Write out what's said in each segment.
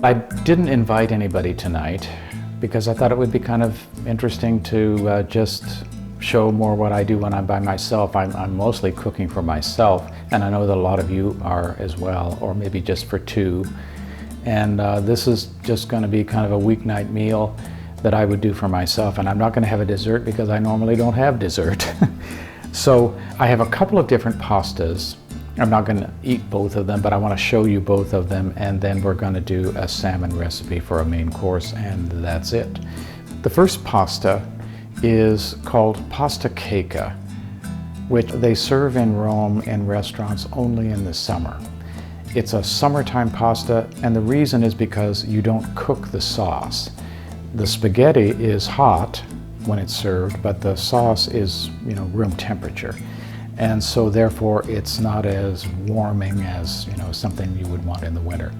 I didn't invite anybody tonight because I thought it would be kind of interesting to just show more what I do when I'm by myself. I'm mostly cooking for myself, and I know that a lot of you are as well, or maybe just for two. And this is just going to be kind of a weeknight meal that I would do for myself, and I'm not going to have a dessert because I normally don't have dessert. So I have a couple of different pastas. I'm not going to eat both of them, but I want to show you both of them, and then we're going to do a salmon recipe for a main course, and that's it. The first pasta is called pasta Checa, which they serve in Rome in restaurants only in the summer. It's a summertime pasta, and the reason is because you don't cook the sauce. The spaghetti is hot when it's served, but the sauce is, room temperature. And so therefore it's not as warming as, something you would want in the winter.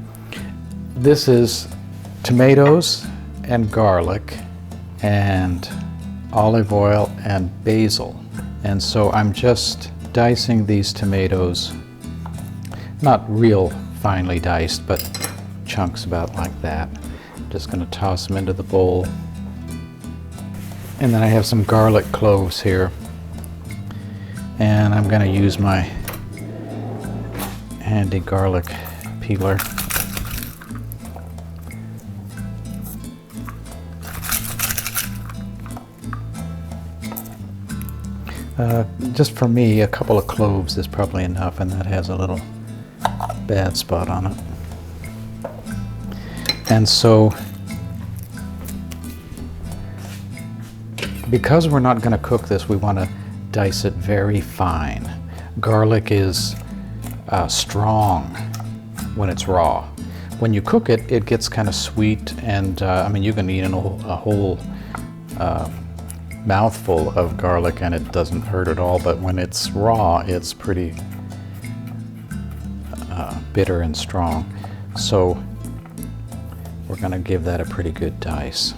This is tomatoes and garlic and olive oil and basil. And so I'm just dicing these tomatoes, not real finely diced, but chunks about like that. Just going to toss them into the bowl. And then I have some garlic cloves here. And I'm going to use my handy garlic peeler. Just for me, a couple of cloves is probably enough, and that has a little bad spot on it. And so, because we're not going to cook this, we want to dice it very fine. Garlic is strong when it's raw. When you cook it, it gets kind of sweet, and you can eat a whole mouthful of garlic and it doesn't hurt at all, but when it's raw, it's pretty bitter and strong. So we're going to give that a pretty good dice.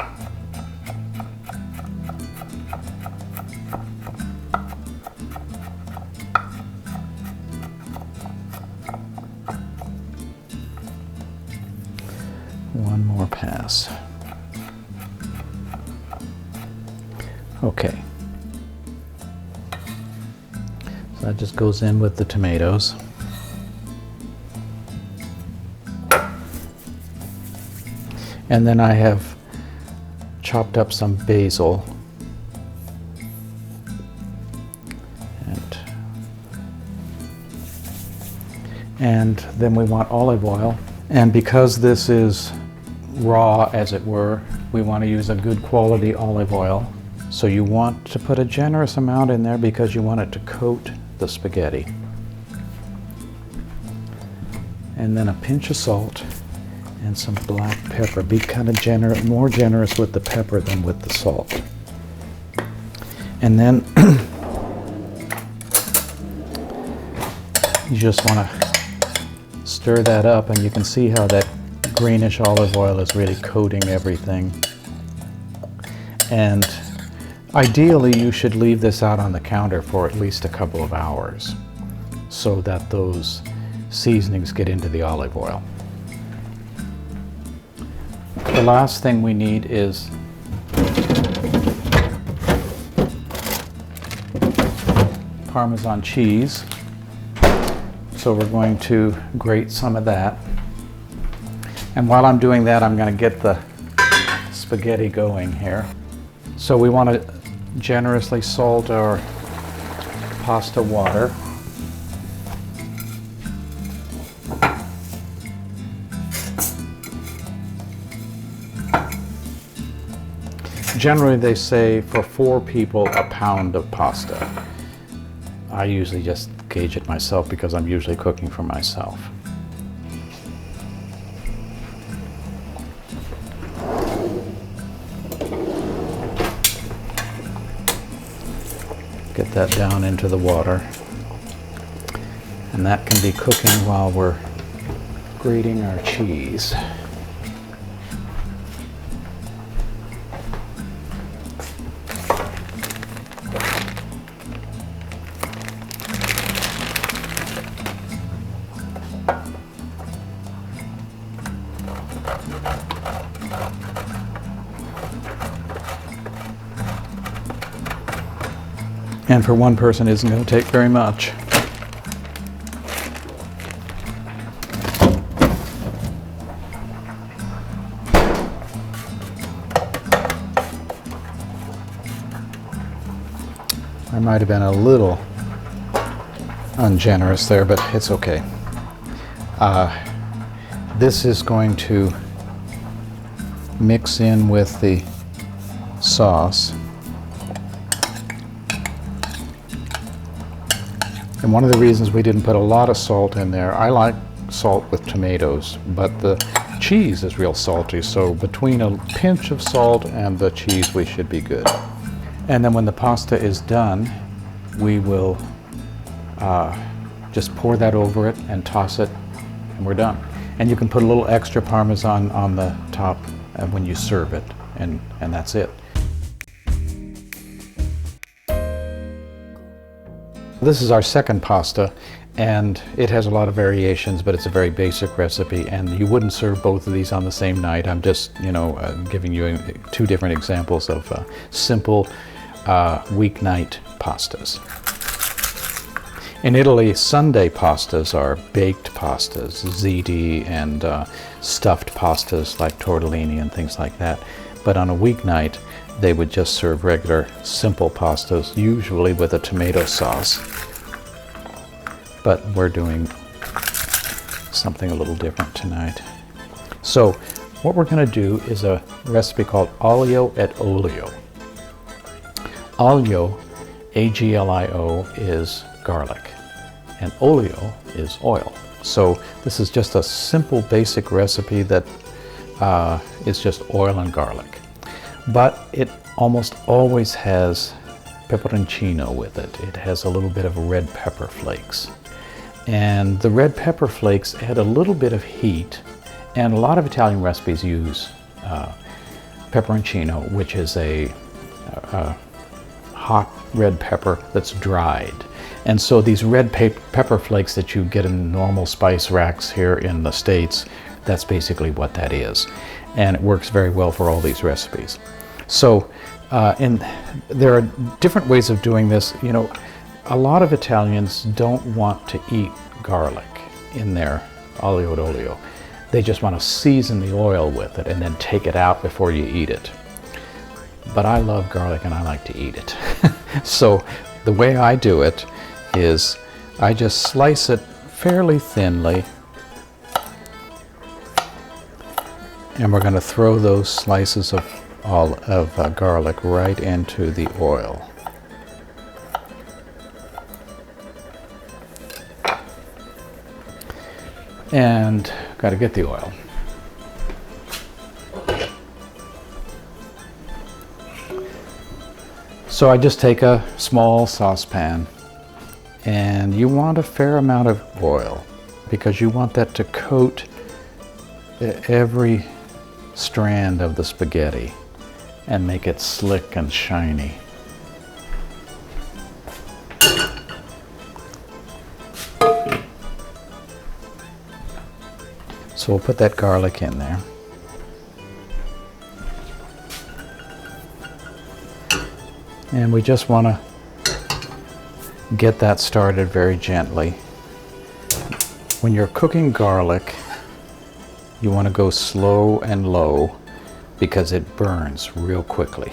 One more pass. Okay. So that just goes in with the tomatoes. And then I have chopped up some basil. And then we want olive oil. And because this is raw, as it were, we want to use a good quality olive oil. So you want to put a generous amount in there because you want it to coat the spaghetti. And then a pinch of salt and some black pepper. Be kind of more generous with the pepper than with the salt. And then you just want to stir that up, and you can see how that greenish olive oil is really coating everything. And ideally, you should leave this out on the counter for at least a couple of hours so that those seasonings get into the olive oil. The last thing we need is Parmesan cheese. So we're going to grate some of that. And while I'm doing that, I'm going to get the spaghetti going here. So we want to generously salt our pasta water. Generally, they say for 4 people, a pound of pasta. I usually just gauge it myself because I'm usually cooking for myself. Get that down into the water. And that can be cooking while we're grating our cheese. And for one person, it isn't going to take very much. I might have been a little ungenerous there, but it's okay. This is going to mix in with the sauce. And one of the reasons we didn't put a lot of salt in there, I like salt with tomatoes, but the cheese is real salty, so between a pinch of salt and the cheese, we should be good. And then when the pasta is done, we will just pour that over it and toss it, and we're done. And you can put a little extra Parmesan on the top when you serve it, and that's it. This is our second pasta, and it has a lot of variations, but it's a very basic recipe, and you wouldn't serve both of these on the same night. I'm just, giving you two different examples of simple weeknight pastas. In Italy, Sunday pastas are baked pastas, ziti, and stuffed pastas like tortellini and things like that. But on a weeknight, they would just serve regular, simple pastas, usually with a tomato sauce. But we're doing something a little different tonight. So what we're going to do is a recipe called Aglio et Olio. Aglio, A-G-L-I-O, is garlic, and olio is oil. So this is just a simple, basic recipe that is just oil and garlic. But it almost always has peperoncino with it. It has a little bit of red pepper flakes. And the red pepper flakes add a little bit of heat, and a lot of Italian recipes use peperoncino, which is a hot red pepper that's dried. And so these red pepper flakes that you get in normal spice racks here in the States, that's basically what that is. And it works very well for all these recipes. So there are different ways of doing this. You know, a lot of Italians don't want to eat garlic in their aglio olio. They just want to season the oil with it and then take it out before you eat it. But I love garlic and I like to eat it. So the way I do it is I just slice it fairly thinly, and we're going to throw those slices of garlic right into the oil. And got to get the oil. So I just take a small saucepan, and you want a fair amount of oil because you want that to coat every strand of the spaghetti and make it slick and shiny. So we'll put that garlic in there. And we just want to get that started very gently. When you're cooking garlic, you want to go slow and low because it burns real quickly.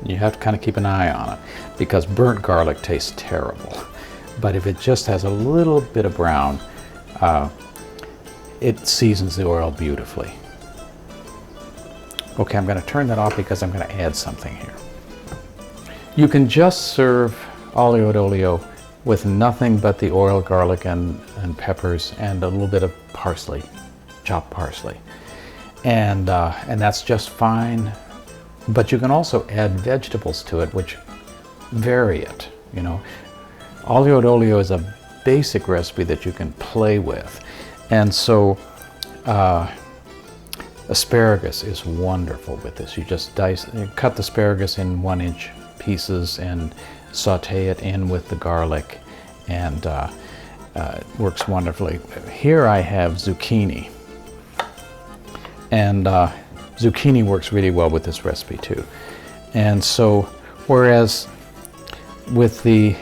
You have to kind of keep an eye on it because burnt garlic tastes terrible. But if it just has a little bit of brown, it seasons the oil beautifully. Okay, I'm going to turn that off because I'm going to add something here. You can just serve aglio et olio with nothing but the oil, garlic, and peppers, and a little bit of parsley, chopped parsley. And that's just fine. But you can also add vegetables to it, which vary it, you know. Aglio et olio is a basic recipe that you can play with. And so asparagus is wonderful with this. You just cut the asparagus in 1-inch pieces and saute it in with the garlic, and it works wonderfully. Here I have zucchini, And zucchini works really well with this recipe too. And so, whereas with the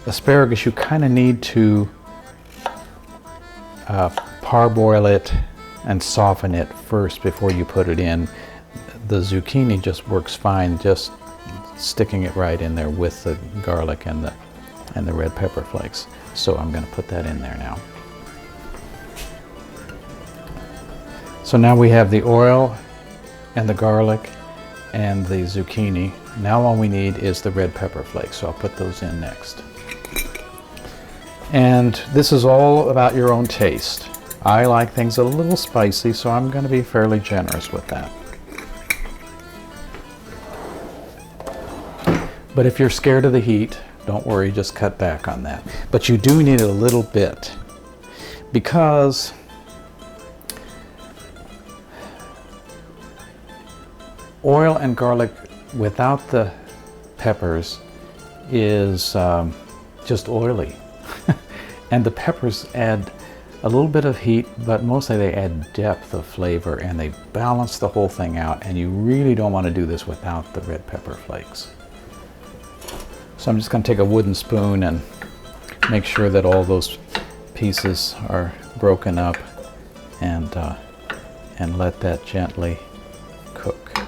asparagus, you kind of need to parboil it and soften it first before you put it in. The zucchini just works fine, just sticking it right in there with the garlic and the red pepper flakes. So I'm going to put that in there now. So now we have the oil and the garlic and the zucchini. Now all we need is the red pepper flakes, so I'll put those in next. And this is all about your own taste. I like things a little spicy, so I'm going to be fairly generous with that. But if you're scared of the heat, don't worry, just cut back on that. But you do need a little bit, because oil and garlic without the peppers is just oily. And the peppers add a little bit of heat, but mostly they add depth of flavor, and they balance the whole thing out, and you really don't want to do this without the red pepper flakes. So I'm just going to take a wooden spoon and make sure that all those pieces are broken up, and let that gently cook.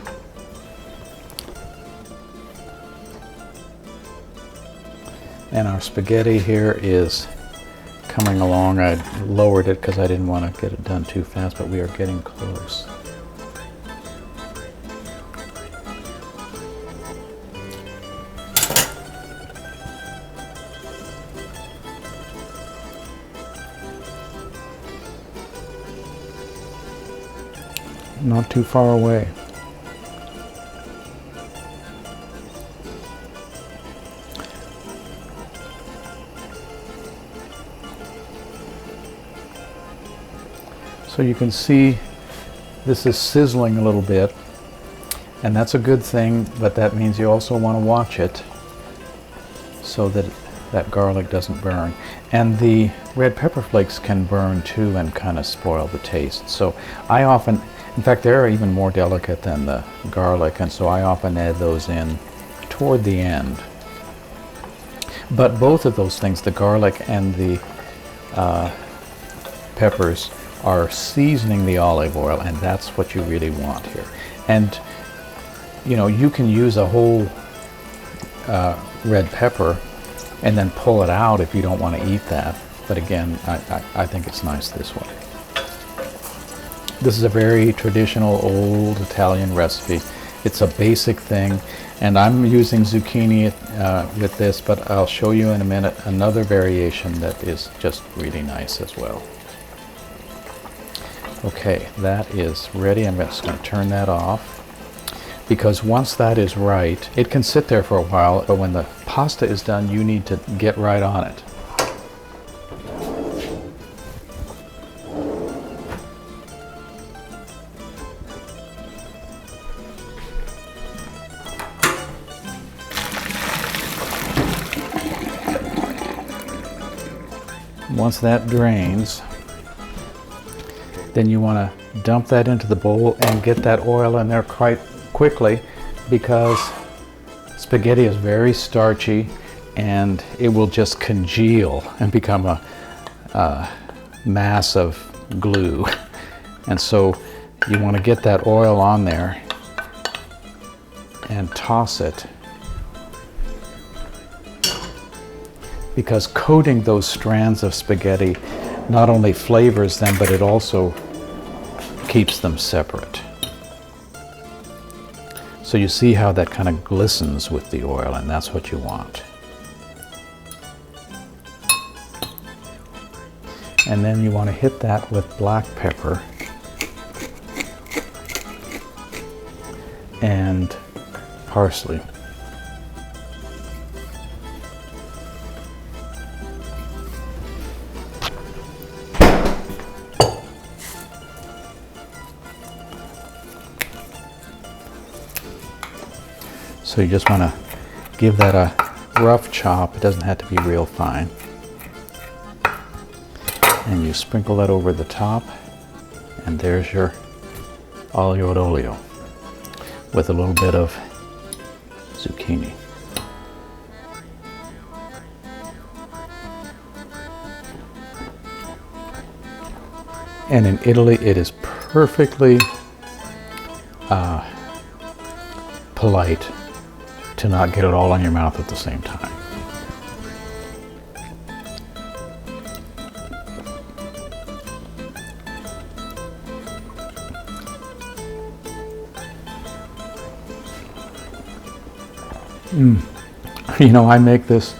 And our spaghetti here is coming along. I lowered it because I didn't want to get it done too fast, but we are getting close. Not too far away. So you can see this is sizzling a little bit, and that's a good thing, but that means you also want to watch it so that that garlic doesn't burn. And the red pepper flakes can burn too and kind of spoil the taste. So I often, in fact, they're even more delicate than the garlic, and so I often add those in toward the end. But both of those things, the garlic and the peppers, are seasoning the olive oil, and that's what you really want here. And you know, you can use a whole red pepper and then pull it out if you don't want to eat that. But again, I think it's nice this way. This is a very traditional old Italian recipe. It's a basic thing, and I'm using zucchini with this, but I'll show you in a minute another variation that is just really nice as well. Okay, that is ready. I'm just going to turn that off, because once that is right, it can sit there for a while, but when the pasta is done, you need to get right on it. Once that drains, then you want to dump that into the bowl and get that oil in there quite quickly, because spaghetti is very starchy and it will just congeal and become a mass of glue. And so you want to get that oil on there and toss it, because coating those strands of spaghetti not only flavors them, but it also keeps them separate. So you see how that kind of glistens with the oil, and that's what you want. And then you want to hit that with black pepper and parsley. So you just want to give that a rough chop. It doesn't have to be real fine. And you sprinkle that over the top. And there's your Aglio Olio with a little bit of zucchini. And in Italy, it is perfectly polite to not get it all in your mouth at the same time. You know, I make this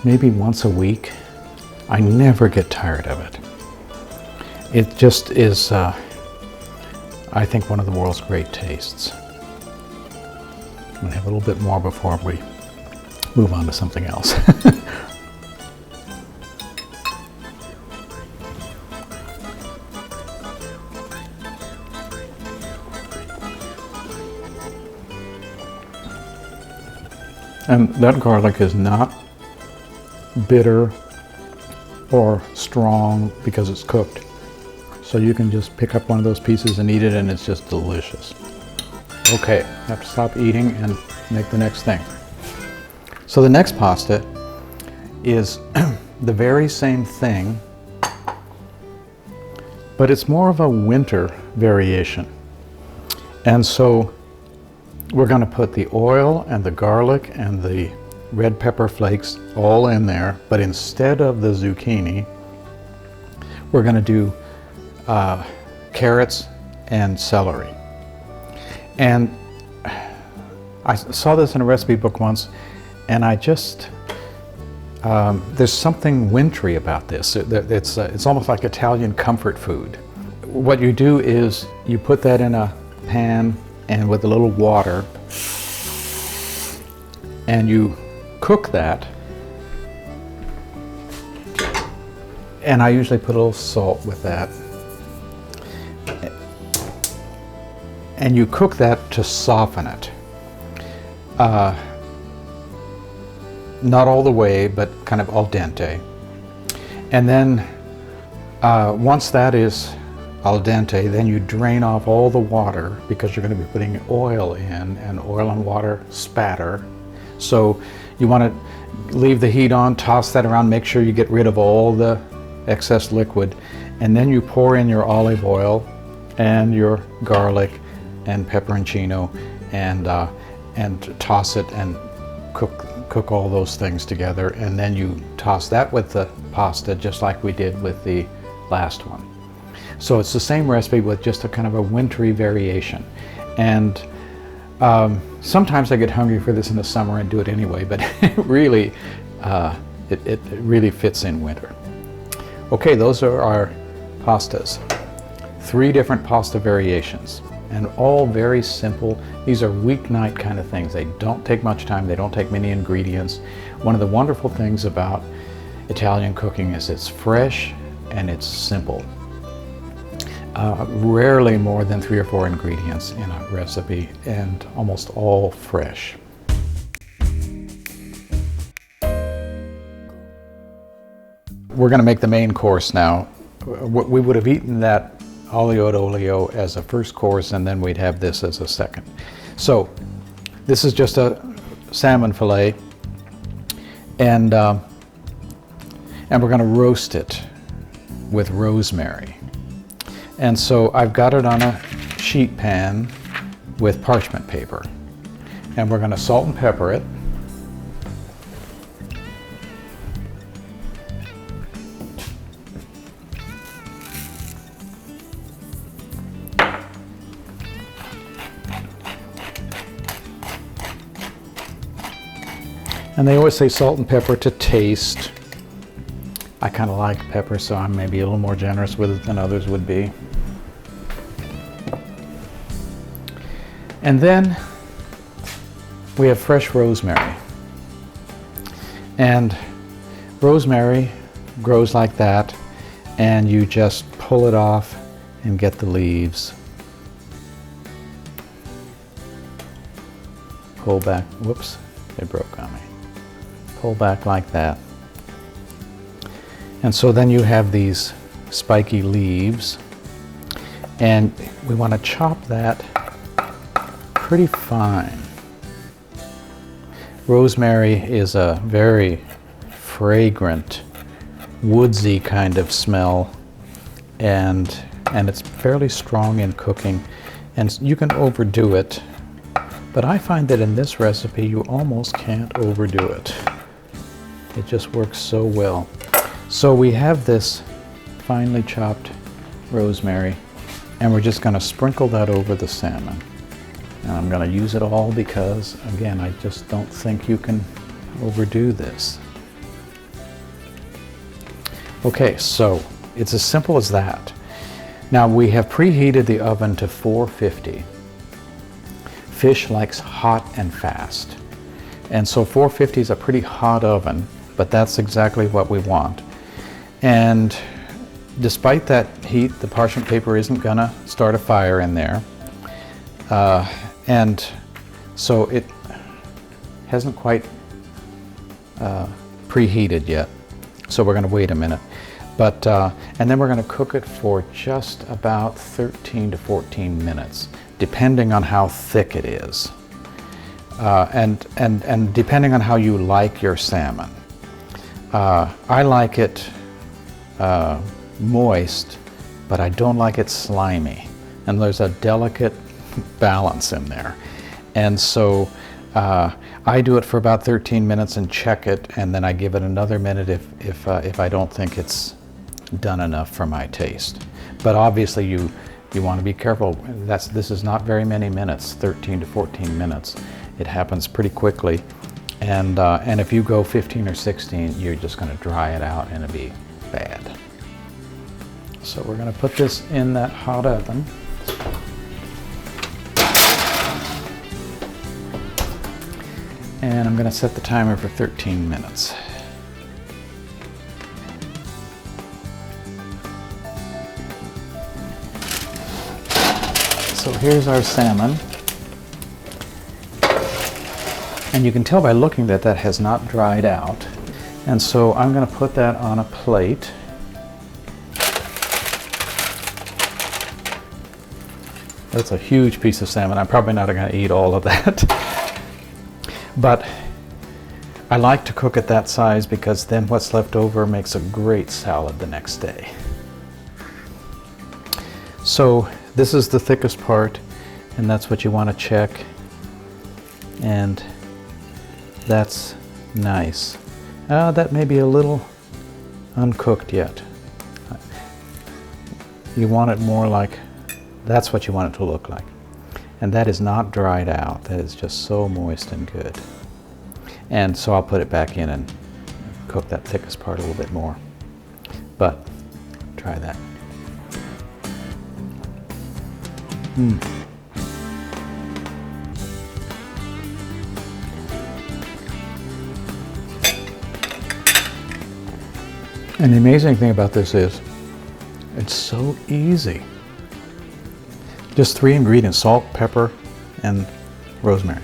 maybe once a week. I never get tired of it. It just is, I think, one of the world's great tastes. I'm going to have a little bit more before we move on to something else. And that garlic is not bitter or strong because it's cooked. So you can just pick up one of those pieces and eat it, and it's just delicious. Okay, I have to stop eating and make the next thing. So the next pasta is the very same thing, but it's more of a winter variation. And so we're going to put the oil and the garlic and the red pepper flakes all in there, but instead of the zucchini, we're going to do carrots and celery. And I saw this in a recipe book once, and I just, there's something wintry about this. It's almost like Italian comfort food. What you do is you put that in a pan and with a little water, and you cook that. And I usually put a little salt with that. And you cook that to soften it. Not all the way, but kind of al dente. And then once that is al dente, then you drain off all the water because you're going to be putting oil in, and oil and water spatter. So you want to leave the heat on, toss that around, make sure you get rid of all the excess liquid, and then you pour in your olive oil and your garlic and pepperoncino and toss it and cook all those things together, and then you toss that with the pasta just like we did with the last one. So it's the same recipe with just a kind of a wintry variation. And sometimes I get hungry for this in the summer and do it anyway, but really, it really fits in winter. Okay, those are our pastas. 3 different pasta variations, and all very simple. These are weeknight kind of things. They don't take much time, they don't take many ingredients. One of the wonderful things about Italian cooking is it's fresh and it's simple. Rarely more than 3 or 4 ingredients in a recipe, and almost all fresh. We're going to make the main course now. We would have eaten that Aglio Olio as a first course, and then we'd have this as a second. So this is just a salmon fillet, and we're going to roast it with rosemary. And so I've got it on a sheet pan with parchment paper, and we're going to salt and pepper it. And they always say salt and pepper to taste. I kind of like pepper, so I'm maybe a little more generous with it than others would be. And then we have fresh rosemary. And rosemary grows like that, and you just pull it off and get the leaves. Pull back, whoops, they broke on me. Pull back like that. And so then you have these spiky leaves, And we want to chop that pretty fine. Rosemary is a very fragrant, woodsy kind of smell, and it's fairly strong in cooking, and you can overdo it, but I find that in this recipe you almost can't overdo it. It just works so well. So we have this finely chopped rosemary, and we're just going to sprinkle that over the salmon. And I'm going to use it all because, again, I just don't think you can overdo this. Okay, so it's as simple as that. Now we have preheated the oven to 450. Fish likes hot and fast. And so 450 is a pretty hot oven, but that's exactly what we want. And despite that heat, the parchment paper isn't gonna start a fire in there. And so it hasn't quite preheated yet. So we're gonna wait a minute. But, and then we're gonna cook it for just about 13 to 14 minutes, depending on how thick it is. And depending on how you like your salmon. I like it moist, but I don't like it slimy. And there's a delicate balance in there. And so I do it for about 13 minutes and check it, and then I give it another minute if I don't think it's done enough for my taste. But obviously you want to be careful. This is not very many minutes, 13 to 14 minutes. It happens pretty quickly. And if you go 15 or 16, you're just going to dry it out and it'll be bad. So we're going to put this in that hot oven. And I'm going to set the timer for 13 minutes. So here's our salmon. And you can tell by looking that that has not dried out. And so I'm going to put that on a plate. That's a huge piece of salmon. I'm probably not going to eat all of that. But I like to cook it that size because then what's left over makes a great salad the next day. So this is the thickest part, and that's what you want to check. And that's nice. That may be a little uncooked yet. You want it more like, that's what you want it to look like. And that is not dried out. That is just so moist and good. And so I'll put it back in and cook that thickest part a little bit more. But try that. And the amazing thing about this is, it's so easy. Just 3 ingredients: salt, pepper, and rosemary.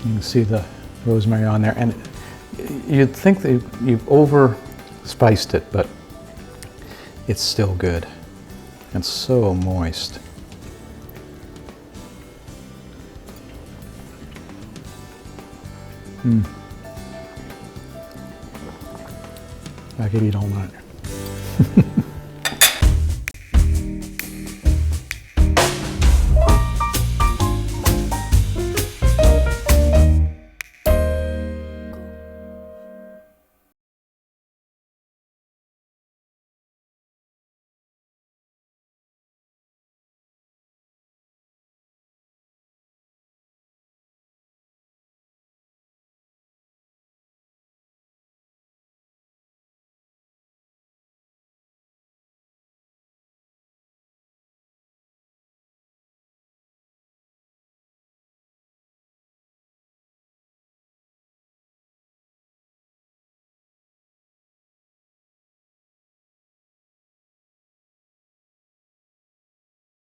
You can see the rosemary on there, and you'd think that you've over spiced it, but it's still good and so moist. I could eat all night.